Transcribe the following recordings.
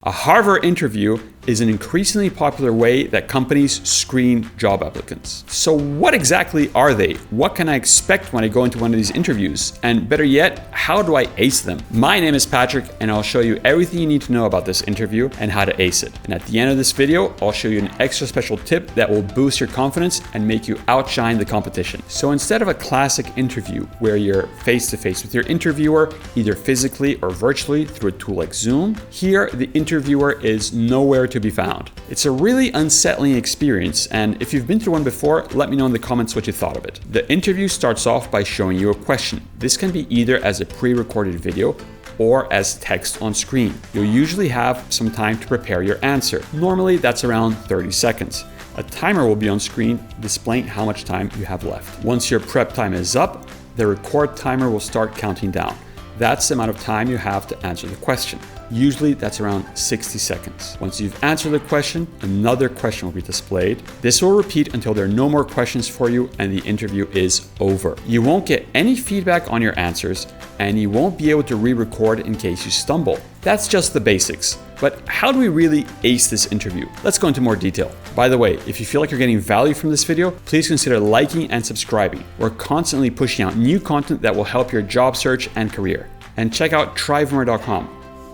A Harver interview is an increasingly popular way that companies screen job applicants. So what exactly are they? What can I expect when I go into one of these interviews? And better yet, how do I ace them? My name is Patrick, and I'll show you everything you need to know about this interview and how to ace it. And at the end of this video, I'll show you an extra special tip that will boost your confidence and make you outshine the competition. So instead of a classic interview where you're face-to-face with your interviewer, either physically or virtually through a tool like Zoom, here the interviewer is nowhere to be found. It's a really unsettling experience, and if you've been through one before, let me know in the comments what you thought of it. The interview starts off by showing you a question. This can be either as a pre-recorded video or as text on screen. You'll usually have some time to prepare your answer. Normally that's around 30 seconds. A timer will be on screen displaying how much time you have left. Once your prep time is up, the record timer will start counting down. That's the amount of time you have to answer the question. Usually that's around 60 seconds. Once you've answered the question, another question will be displayed. This will repeat until there are no more questions for you and the interview is over. You won't get any feedback on your answers, and you won't be able to re-record in case you stumble. That's just the basics. But how do we really ace this interview? Let's go into more detail. By the way, if you feel like you're getting value from this video, please consider liking and subscribing. We're constantly pushing out new content that will help your job search and career. And check out tryvoomer.com,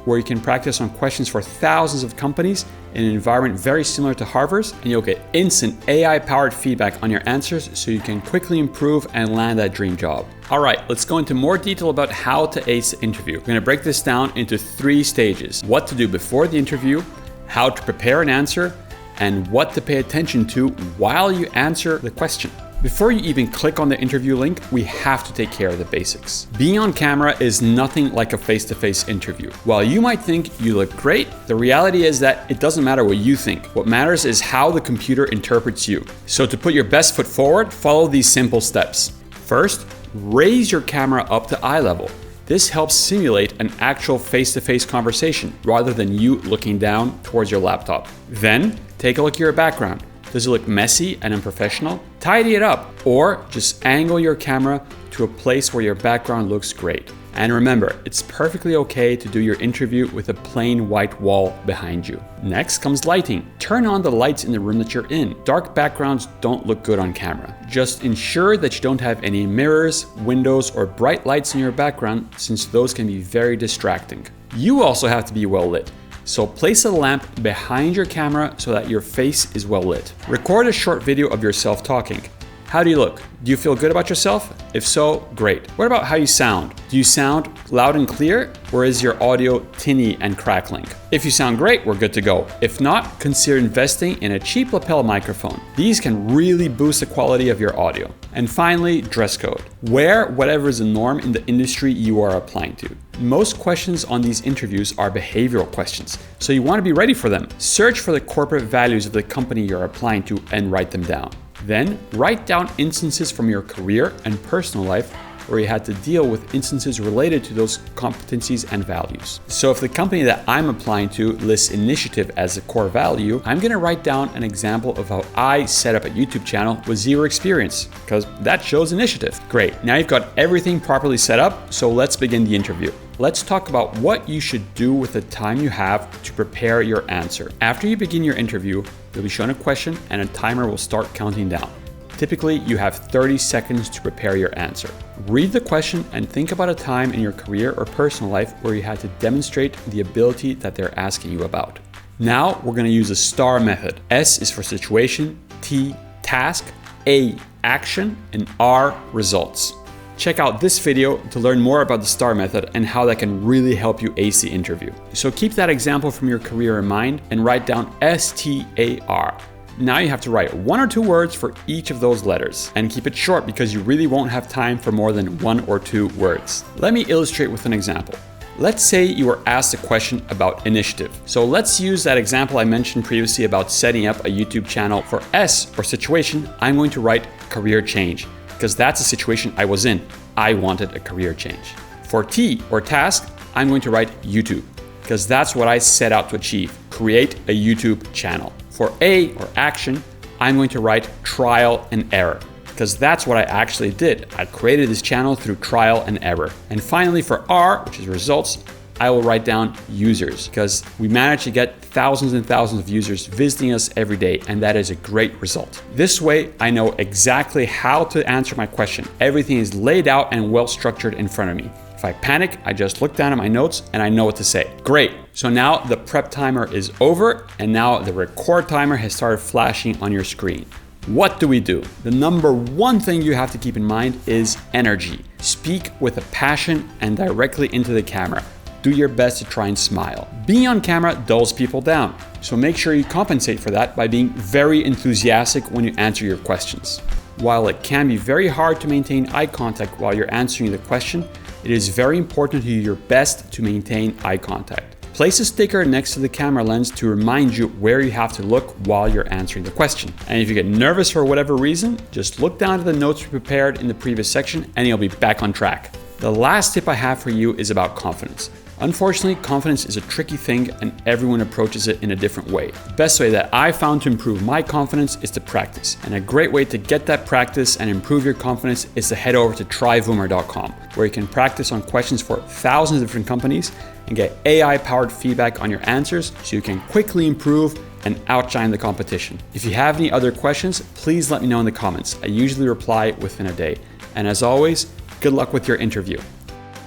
where you can practice on questions for thousands of companies in an environment very similar to Harver's, and you'll get instant AI-powered feedback on your answers so you can quickly improve and land that dream job. All right, let's go into more detail about how to ace the interview. We're gonna break this down into 3 stages: what to do before the interview, how to prepare an answer, and what to pay attention to while you answer the question. Before you even click on the interview link, we have to take care of the basics. Being on camera is nothing like a face-to-face interview. While you might think you look great, the reality is that it doesn't matter what you think. What matters is how the computer interprets you. So to put your best foot forward, follow these simple steps. First, raise your camera up to eye level. This helps simulate an actual face-to-face conversation rather than you looking down towards your laptop. Then, take a look at your background. Does it look messy and unprofessional? Tidy it up, or just angle your camera to a place where your background looks great. And remember, it's perfectly okay to do your interview with a plain white wall behind you. Next comes lighting. Turn on the lights in the room that you're in. Dark backgrounds don't look good on camera. Just ensure that you don't have any mirrors, windows, or bright lights in your background, since those can be very distracting. You also have to be well lit. So place a lamp behind your camera so that your face is well lit. Record a short video of yourself talking. How do you look? Do you feel good about yourself? If so, great. What about how you sound? Do you sound loud and clear, or is your audio tinny and crackling? If you sound great, we're good to go. If not, consider investing in a cheap lapel microphone. These can really boost the quality of your audio. And finally, dress code. Wear whatever is the norm in the industry you are applying to. Most questions on these interviews are behavioral questions, so you want to be ready for them. Search for the corporate values of the company you're applying to and write them down. Then, write down instances from your career and personal life where you had to deal with instances related to those competencies and values. So if the company that I'm applying to lists initiative as a core value, I'm gonna write down an example of how I set up a YouTube channel with 0 experience, because that shows initiative. Great, now you've got everything properly set up, so let's begin the interview. Let's talk about what you should do with the time you have to prepare your answer. After you begin your interview, you'll be shown a question and a timer will start counting down. Typically, you have 30 seconds to prepare your answer. Read the question and think about a time in your career or personal life where you had to demonstrate the ability that they're asking you about. Now, we're going to use the STAR method. S is for situation, T, task, A, action, and R, results. Check out this video to learn more about the STAR method and how that can really help you ace the interview. So keep that example from your career in mind and write down STAR. Now you have to write 1 or 2 words for each of those letters, and keep it short because you really won't have time for more than 1 or 2 words. Let me illustrate with an example. Let's say you were asked a question about initiative. So let's use that example I mentioned previously about setting up a YouTube channel. For S, or situation, I'm going to write career change, because that's a situation I was in. I wanted a career change. For T, or task, I'm going to write YouTube, because that's what I set out to achieve, create a YouTube channel. For A, or action, I'm going to write trial and error, because that's what I actually did. I created this channel through trial and error. And finally, for R, which is results, I will write down users, because we manage to get thousands and thousands of users visiting us every day, and that is a great result. This way, I know exactly how to answer my question. Everything is laid out and well structured in front of me. If I panic, I just look down at my notes and I know what to say. Great. So now the prep timer is over, and now the record timer has started flashing on your screen. What do we do? The number one thing you have to keep in mind is energy. Speak with a passion and directly into the camera. Do your best to try and smile. Being on camera dulls people down, so make sure you compensate for that by being very enthusiastic when you answer your questions. While it can be very hard to maintain eye contact while you're answering the question, it is very important to do your best to maintain eye contact. Place a sticker next to the camera lens to remind you where you have to look while you're answering the question. And if you get nervous for whatever reason, just look down to the notes you prepared in the previous section and you'll be back on track. The last tip I have for you is about confidence. Unfortunately, confidence is a tricky thing and everyone approaches it in a different way. The best way that I found to improve my confidence is to practice. And a great way to get that practice and improve your confidence is to head over to tryvoomer.com, where you can practice on questions for thousands of different companies and get AI-powered feedback on your answers so you can quickly improve and outshine the competition. If you have any other questions, please let me know in the comments. I usually reply within a day. And as always, good luck with your interview.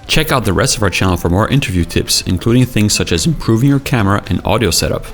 Check out the rest of our channel for more interview tips, including things such as improving your camera and audio setup.